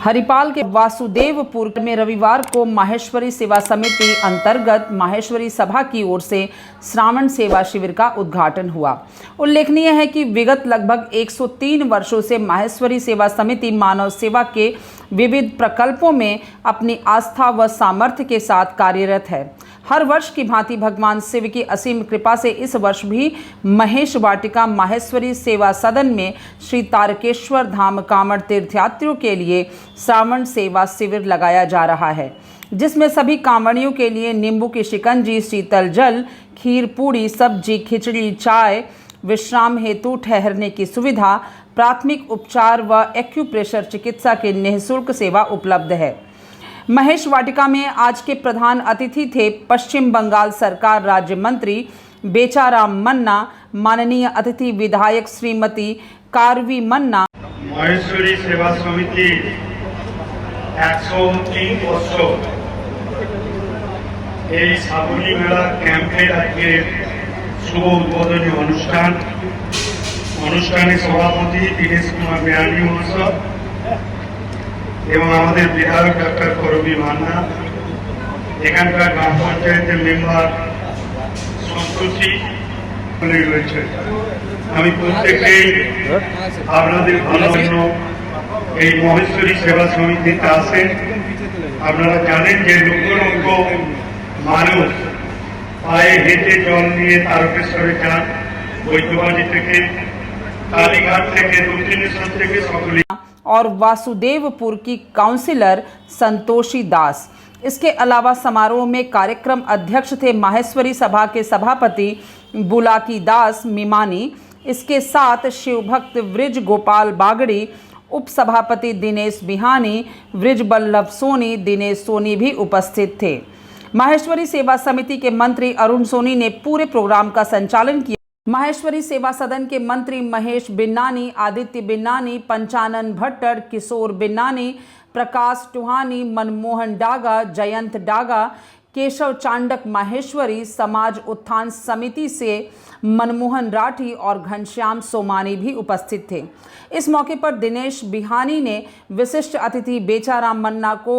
हरिपाल के वासुदेवपुर में रविवार को माहेश्वरी सेवा समिति अंतर्गत माहेश्वरी सभा की ओर से श्रावण सेवा शिविर का उद्घाटन हुआ। उल्लेखनीय है कि विगत लगभग 103 वर्षों से माहेश्वरी सेवा समिति मानव सेवा के विविध प्रकल्पों में अपनी आस्था व सामर्थ्य के साथ कार्यरत है। हर वर्ष की भांति भगवान शिव की असीम कृपा से इस वर्ष भी महेश वाटिका माहेश्वरी सेवा सदन में श्री तारकेश्वर धाम कांवड़ तीर्थयात्रियों के लिए श्रावण सेवा शिविर लगाया जा रहा है, जिसमें सभी कांवड़ियों के लिए नींबू की शिकंजी, शीतल जल, खीर पूड़ी, सब्जी, खिचड़ी, चाय, विश्राम हेतु ठहरने की सुविधा, प्राथमिक उपचार व एक्यूप्रेशर चिकित्सा की निःशुल्क सेवा उपलब्ध है। महेश वाटिका में आज के प्रधान अतिथि थे पश्चिम बंगाल सरकार राज्य मंत्री बेचाराम मन्ना, माननीय अतिथि विधायक श्रीमती कारवी मन्ना। माहेश्वरी सेवा समिति 103 বছর এই শ্রাবণী মেলা ক্যাম্পের আজকে শুভ উদ্বোধনী অনুষ্ঠানে সভাপতি দীনেশ কুমার বেয়ানি মহাশয় এবং আমাদের বিধায়ক ডক্টর করবী মান্না, এখানকার গ্রাম পঞ্চায়েতের মেম্বার সন্তোষী রয়েছে। আমি প্রত্যেকেই আপনাদের ভালোর জন্য এই মহেশ্বরী সেবা সমিতিতে আসেন। আপনারা জানেন যে লক্ষ লক্ষ মানুষ পায়ে হেঁটে জল নিয়ে তারকেশ্বরে যান, বৈদ্যবাড়ি থেকে, কালীঘাট থেকে, দক্ষিণেশ্বর থেকে সকলে। और वासुदेवपुर की काउंसिलर संतोषी दास। इसके अलावा समारोह में कार्यक्रम अध्यक्ष थे माहेश्वरी सभा के सभापति बुलाकी दास मिमानी। इसके साथ शिवभक्त वृज गोपाल बागड़ी, उप सभापति दिनेश बिहानी, वृज बल्लभ सोनी, दिनेश सोनी भी उपस्थित थे। माहेश्वरी सेवा समिति के मंत्री अरुण सोनी ने पूरे प्रोग्राम का संचालन किया। माहेश्वरी सेवा सदन के मंत्री महेश बिन्नानी, आदित्य बिन्नानी, पंचानन भट्टर, किशोर बिन्नानी, प्रकाश टुहानी, मनमोहन डागा, जयंत डागा, केशव चांडक माहेश्वरी समाज उत्थान समिति से मनमोहन राठी और घनश्याम सोमानी भी उपस्थित थे। इस मौके पर दिनेश बिहानी ने विशिष्ट अतिथि बेचाराम मन्ना को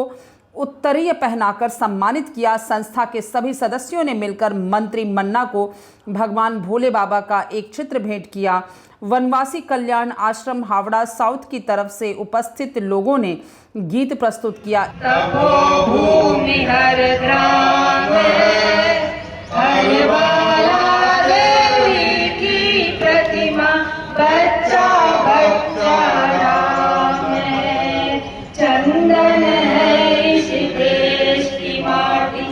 उत्तरीय पहनाकर सम्मानित किया। संस्था के सभी सदस्यों ने मिलकर मंत्री मन्ना को भगवान भोले बाबा का एक चित्र भेंट किया। वनवासी कल्याण आश्रम हावड़ा साउथ की तरफ से उपस्थित लोगों ने गीत प्रस्तुत किया।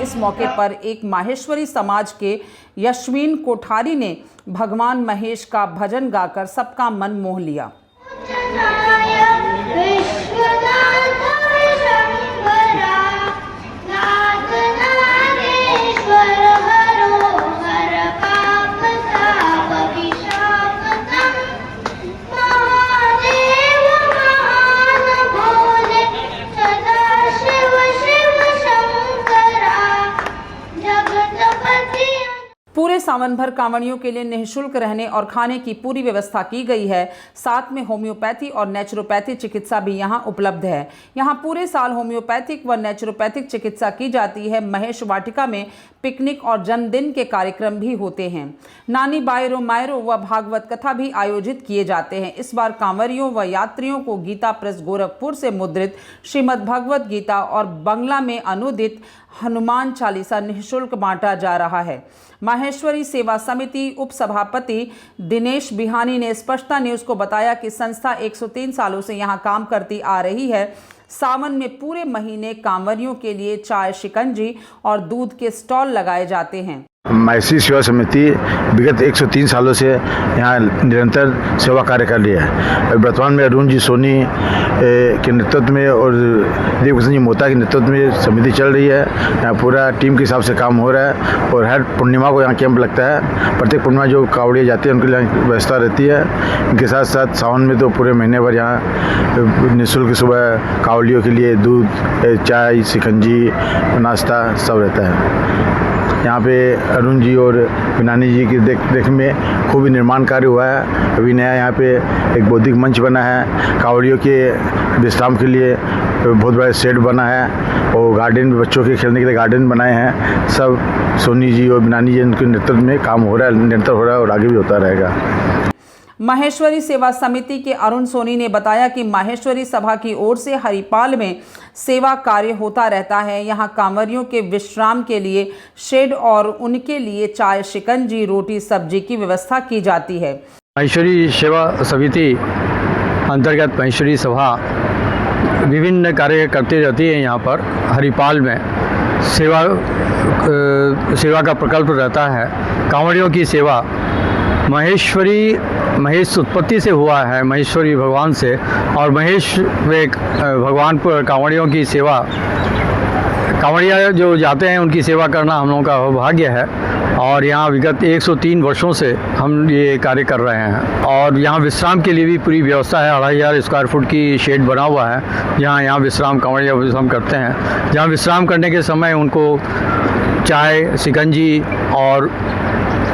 इस मौके पर एक माहेश्वरी समाज के यशवीन कोठारी ने भगवान महेश का भजन गाकर सबका मन मोह लिया। पूरे सावन भर कांवड़ियों के लिए निःशुल्क रहने और खाने की पूरी व्यवस्था की गई है। साथ में होम्योपैथी और नेचुरोपैथी चिकित्सा भी यहां उपलब्ध है। यहां पूरे साल होम्योपैथिक व नेचुरोपैथिक चिकित्सा की जाती है। महेश वाटिका में पिकनिक और जन्मदिन के कार्यक्रम भी होते हैं। नानी बायरो मायरो व भागवत कथा भी आयोजित किए जाते हैं। इस बार कांवरियों व यात्रियों को गीता प्रेस गोरखपुर से मुद्रित श्रीमद् भगवत गीता और बंगला में अनुदित हनुमान चालीसा निःशुल्क बांटा जा रहा है। माहेश्वरी सेवा समिति उप सभापति दिनेश बिहानी ने स्पष्टता न्यूज़ को बताया कि संस्था 103 सालों से यहां काम करती आ रही है। सावन में पूरे महीने कांवरियों के लिए चाय, शिकंजी और दूध के स्टॉल लगाए जाते हैं। माहेश्वरी सेवा समिति विगत 103 सालों से यहाँ निरंतर सेवा कार्य कर रही है। वर्तमान में अरुण जी सोनी के नेतृत्व में और देवकिशन जी मोता के नेतृत्व में समिति चल रही है। यहाँ पूरा टीम के हिसाब से काम हो रहा है और हर पूर्णिमा को यहाँ कैंप लगता है। प्रत्येक पूर्णिमा जो कावड़िया जाते हैं उनके लिए व्यवस्था रहती है। इनके साथ साथ सावन में तो पूरे महीने भर यहाँ निःशुल्क सुबह कावड़ियों के लिए दूध, चाय, शिकंजी, नाश्ता सब रहता है। यहाँ पे अरुण जी और बिनानी जी की देख में खूब निर्माण कार्य हुआ है। अभी नया यहाँ पे एक बौद्धिक मंच बना है कावड़ियों के विश्राम के लिए। बहुत बड़ा शेड बना है और गार्डन भी, बच्चों के खेलने के लिए गार्डन बनाए हैं। सब सोनी जी और बनानी जी उनके नेतृत्व में काम हो रहा है, निरंतर हो रहा है और आगे भी होता रहेगा। माहेश्वरी सेवा समिति के अरुण सोनी ने बताया कि माहेश्वरी सभा की ओर से हरिपाल में सेवा कार्य होता रहता है। यहाँ कांवरियों के विश्राम के लिए शेड और उनके लिए चाय, शिकंजी, रोटी, सब्जी की व्यवस्था की जाती है। माहेश्वरी सेवा समिति अंतर्गत माहेश्वरी सभा विभिन्न कार्य करती रहती है। यहाँ पर हरिपाल में सेवा का प्रकल्प रहता है। कांवड़ियों की सेवा महेश उत्पत्ति से हुआ है, महेश्वरी भगवान से, और महेश एक भगवान पर कांवड़ियों की सेवा, कांवड़िया जो जाते हैं उनकी सेवा करना हम लोगों का सौभाग्य है। और यहाँ विगत 103 वर्षों से हम ये कार्य कर रहे हैं। और यहाँ विश्राम के लिए भी पूरी व्यवस्था है। 2500 स्क्वायर फुट की शेड बना हुआ है, जहाँ कांवड़िया विश्राम करते हैं। जहाँ विश्राम करने के समय उनको चाय, शिकंजी और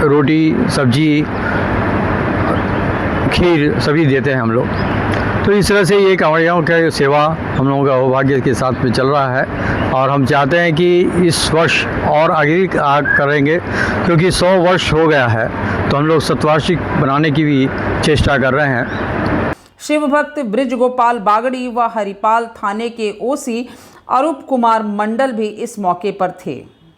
रोटी, सब्जी, खीर सभी देते हैं हम लोग। तो इस तरह से ये कांवड़ियों की सेवा हम लोगों का सौभाग्य के साथ में चल रहा है। और हम चाहते हैं कि इस वर्ष और आगे करेंगे, क्योंकि 100 वर्ष हो गया है, तो हम लोग शतवार्षिक बनाने की भी चेष्टा कर रहे हैं। शिव भक्त ब्रिज गोपाल बागड़ी व हरिपाल थाने के ओसी अरूप कुमार मंडल भी इस मौके पर थे।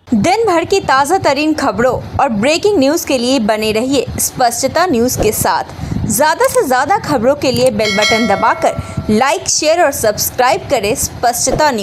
दिन भर की ताज़ा तरीन खबरों और ब्रेकिंग न्यूज़ के लिए बने रहिए स्पष्टता न्यूज़ के साथ। ज़्यादा से ज़्यादा खबरों के लिए बेल बटन दबाकर लाइक, शेयर और सब्सक्राइब करें स्पष्टता न्यूज़।